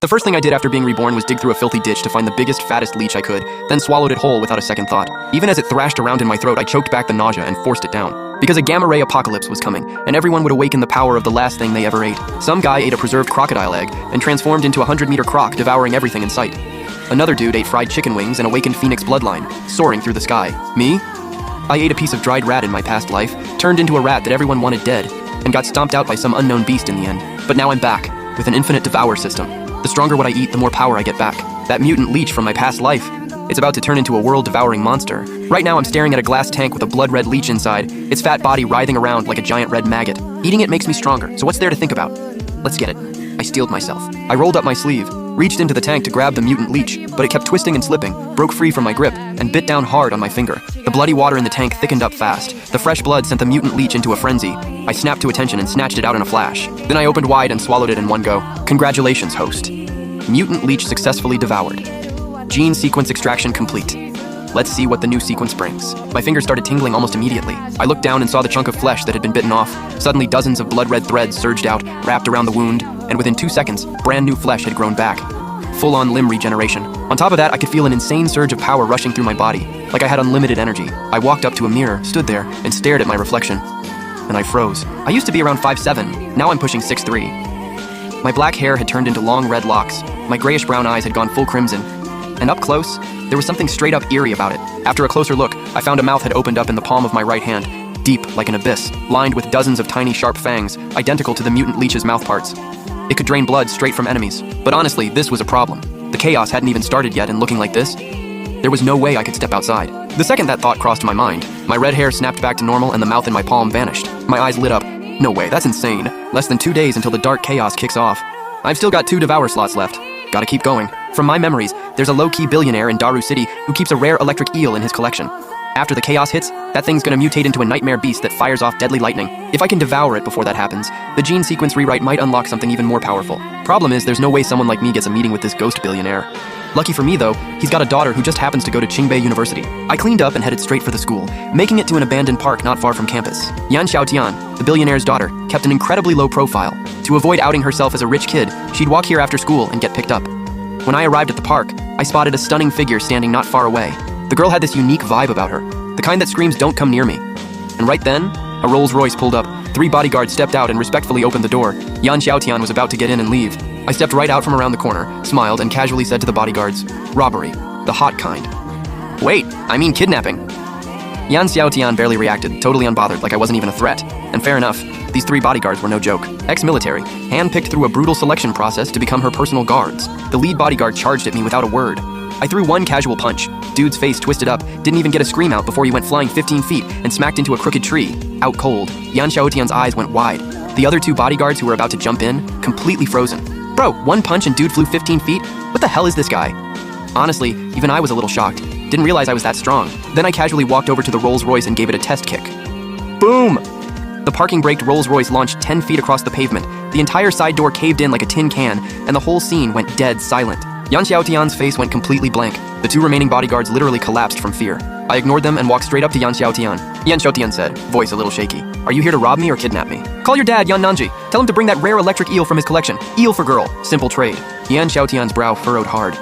The first thing I did after being reborn was dig through a filthy ditch to find the biggest, fattest leech I could, then swallowed it whole without a second thought. Even as it thrashed around in my throat, I choked back the nausea and forced it down. Because a gamma-ray apocalypse was coming, and everyone would awaken the power of the last thing they ever ate. Some guy ate a preserved crocodile egg and transformed into a 100-meter croc, devouring everything in sight. Another dude ate fried chicken wings and awakened Phoenix bloodline, soaring through the sky. Me? I ate a piece of dried rat in my past life, turned into a rat that everyone wanted dead, and got stomped out by some unknown beast in the end. But now I'm back, with an infinite devour system. The stronger what I eat, the more power I get back. That mutant leech from my past life, it's about to turn into a world-devouring monster. Right now I'm staring at a glass tank with a blood-red leech inside, its fat body writhing around like a giant red maggot. Eating it makes me stronger, so what's there to think about? Let's get it. I steeled myself. I rolled up my sleeve, reached into the tank to grab the mutant leech, but it kept twisting and slipping, broke free from my grip, and bit down hard on my finger. The bloody water in the tank thickened up fast. The fresh blood sent the mutant leech into a frenzy. I snapped to attention and snatched it out in a flash. Then I opened wide and swallowed it in one go. Congratulations, host. Mutant leech successfully devoured. Gene sequence extraction complete. Let's see what the new sequence brings. My fingers started tingling almost immediately. I looked down and saw the chunk of flesh that had been bitten off. Suddenly, dozens of blood-red threads surged out, wrapped around the wound, and within 2 seconds, brand new flesh had grown back. Full-on limb regeneration. On top of that, I could feel an insane surge of power rushing through my body, like I had unlimited energy. I walked up to a mirror, stood there, and stared at my reflection. And I froze. I used to be around 5'7", now I'm pushing 6'3". My black hair had turned into long red locks. My grayish-brown eyes had gone full crimson. And up close, there was something straight-up eerie about it. After a closer look, I found a mouth had opened up in the palm of my right hand, deep like an abyss, lined with dozens of tiny sharp fangs, identical to the mutant leech's mouth parts. It could drain blood straight from enemies. But honestly, this was a problem. The chaos hadn't even started yet, and looking like this, there was no way I could step outside. The second that thought crossed my mind, my red hair snapped back to normal and the mouth in my palm vanished. My eyes lit up. No way, that's insane. Less than 2 days until the dark chaos kicks off. I've still got 2 devour slots left. Gotta keep going. From my memories, there's a low-key billionaire in Daru City who keeps a rare electric eel in his collection. After the chaos hits, that thing's gonna mutate into a nightmare beast that fires off deadly lightning. If I can devour it before that happens, the gene sequence rewrite might unlock something even more powerful. Problem is, there's no way someone like me gets a meeting with this ghost billionaire. Lucky for me though, he's got a daughter who just happens to go to Qingbei University. I cleaned up and headed straight for the school, making it to an abandoned park not far from campus. Yan Xiaotian, the billionaire's daughter, kept an incredibly low profile. To avoid outing herself as a rich kid, she'd walk here after school and get picked up. When I arrived at the park, I spotted a stunning figure standing not far away. The girl had this unique vibe about her, the kind that screams, "Don't come near me." And right then, a Rolls Royce pulled up. 3 bodyguards stepped out and respectfully opened the door. Yan Xiaotian was about to get in and leave. I stepped right out from around the corner, smiled, and casually said to the bodyguards, "Robbery, the hot kind." "Wait, I mean kidnapping." Yan Xiaotian barely reacted, totally unbothered, like I wasn't even a threat. And fair enough, these 3 bodyguards were no joke. Ex-military, handpicked through a brutal selection process to become her personal guards. The lead bodyguard charged at me without a word. I threw one casual punch. Dude's face twisted up, didn't even get a scream out before he went flying 15 feet and smacked into a crooked tree. Out cold, Yan Xiaotian's eyes went wide. The other 2 bodyguards who were about to jump in, completely frozen. Bro, 1 punch and dude flew 15 feet? What the hell is this guy? Honestly, even I was a little shocked. Didn't realize I was that strong. Then I casually walked over to the Rolls Royce and gave it a test kick. Boom! The parking braked Rolls Royce launched 10 feet across the pavement. The entire side door caved in like a tin can, and the whole scene went dead silent. Yan Xiaotian's face went completely blank. The 2 remaining bodyguards literally collapsed from fear. I ignored them and walked straight up to Yan Xiaotian. Yan Xiaotian said, voice a little shaky, "Are you here to rob me or kidnap me?" "Call your dad, Yan Nanji. Tell him to bring that rare electric eel from his collection. Eel for girl. Simple trade." Yan Xiaotian's brow furrowed hard.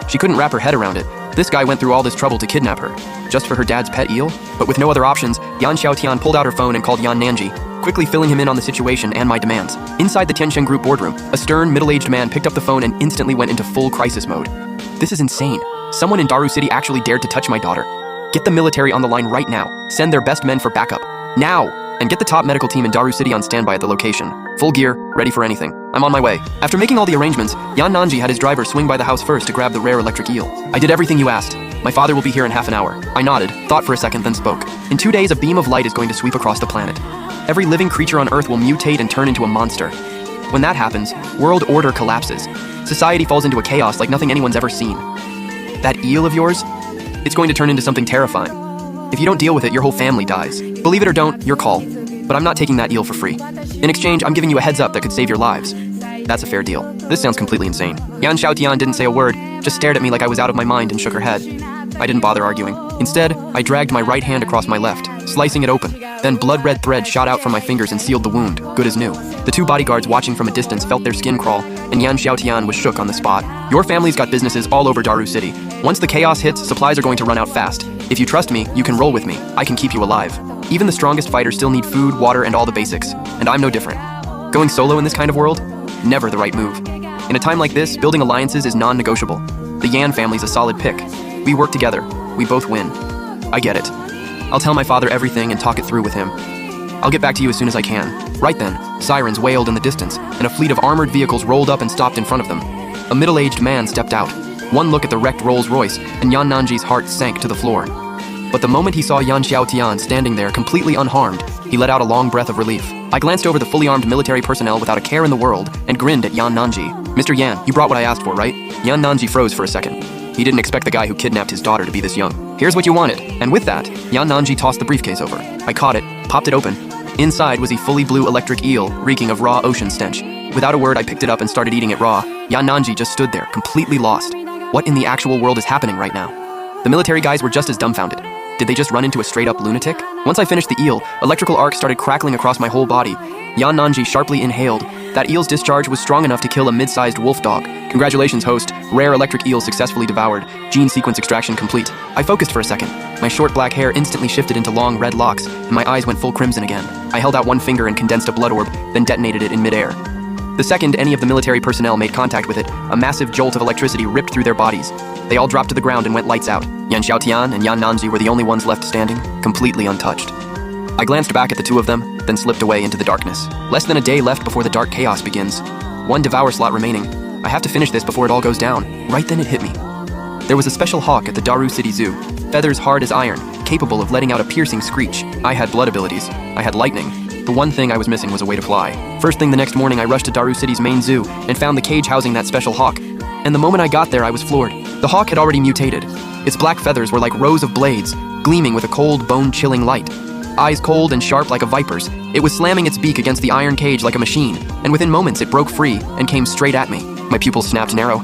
She couldn't wrap her head around it. This guy went through all this trouble to kidnap her, just for her dad's pet eel? But with no other options, Yan Xiaotian pulled out her phone and called Yan Nanji, quickly filling him in on the situation and my demands. Inside the Tiansheng Group boardroom, a stern, middle-aged man picked up the phone and instantly went into full crisis mode. "This is insane. Someone in Daru City actually dared to touch my daughter. Get the military on the line right now. Send their best men for backup. Now! And get the top medical team in Daru City on standby at the location. Full gear, ready for anything. I'm on my way." After making all the arrangements, Yan Nanji had his driver swing by the house first to grab the rare electric eel. "I did everything you asked. My father will be here in half an hour." I nodded, thought for a second, then spoke. "In 2 days, a beam of light is going to sweep across the planet. Every living creature on Earth will mutate and turn into a monster. When that happens, world order collapses. Society falls into a chaos like nothing anyone's ever seen. That eel of yours, it's going to turn into something terrifying. If you don't deal with it, your whole family dies. Believe it or don't, your call. But I'm not taking that eel for free. In exchange, I'm giving you a heads up that could save your lives. That's a fair deal." This sounds completely insane. Yan Xiaotian didn't say a word, just stared at me like I was out of my mind and shook her head. I didn't bother arguing. Instead, I dragged my right hand across my left, slicing it open. Then blood-red thread shot out from my fingers and sealed the wound, good as new. The 2 bodyguards watching from a distance felt their skin crawl, and Yan Xiaotian was shook on the spot. Your family's got businesses all over Daru City. Once the chaos hits, supplies are going to run out fast. If you trust me, you can roll with me. I can keep you alive. Even the strongest fighters still need food, water, and all the basics. And I'm no different. Going solo in this kind of world? Never the right move. In a time like this, building alliances is non-negotiable. The Yan family's a solid pick. We work together. We both win. I get it. I'll tell my father everything and talk it through with him. I'll get back to you as soon as I can. Right then, sirens wailed in the distance, and a fleet of armored vehicles rolled up and stopped in front of them. A middle-aged man stepped out. One look at the wrecked Rolls-Royce, and Yan Nanji's heart sank to the floor. But the moment he saw Yan Xiaotian standing there completely unharmed, he let out a long breath of relief. I glanced over the fully armed military personnel without a care in the world and grinned at Yan Nanji. Mr. Yan, you brought what I asked for, right? Yan Nanji froze for a second. He didn't expect the guy who kidnapped his daughter to be this young. Here's what you wanted. And with that, Yan Nanji tossed the briefcase over. I caught it, popped it open. Inside was a fully blue electric eel, reeking of raw ocean stench. Without a word, I picked it up and started eating it raw. Yan Nanji just stood there, completely lost. What in the actual world is happening right now? The military guys were just as dumbfounded. Did they just run into a straight-up lunatic? Once I finished the eel, electrical arcs started crackling across my whole body. Yan Nanji sharply inhaled. That eel's discharge was strong enough to kill a mid-sized wolf dog. Congratulations, host. Rare electric eel successfully devoured. Gene sequence extraction complete. I focused for a second. My short black hair instantly shifted into long red locks, and my eyes went full crimson again. I held out one finger and condensed a blood orb, then detonated it in midair. The second any of the military personnel made contact with it, a massive jolt of electricity ripped through their bodies. They all dropped to the ground and went lights out. Yan Xiaotian and Yan Nanji were the only ones left standing, completely untouched. I glanced back at the two of them, then slipped away into the darkness. Less than a day left before the dark chaos begins. One devour slot remaining. I have to finish this before it all goes down. Right then it hit me. There was a special hawk at the Daru City Zoo. Feathers hard as iron, capable of letting out a piercing screech. I had blood abilities. I had lightning. The one thing I was missing was a way to fly. First thing the next morning, I rushed to Daru City's main zoo and found the cage housing that special hawk. And the moment I got there, I was floored. The hawk had already mutated. Its black feathers were like rows of blades, gleaming with a cold, bone-chilling light. Eyes cold and sharp like a viper's, it was slamming its beak against the iron cage like a machine, and within moments it broke free and came straight at me. My pupils snapped narrow.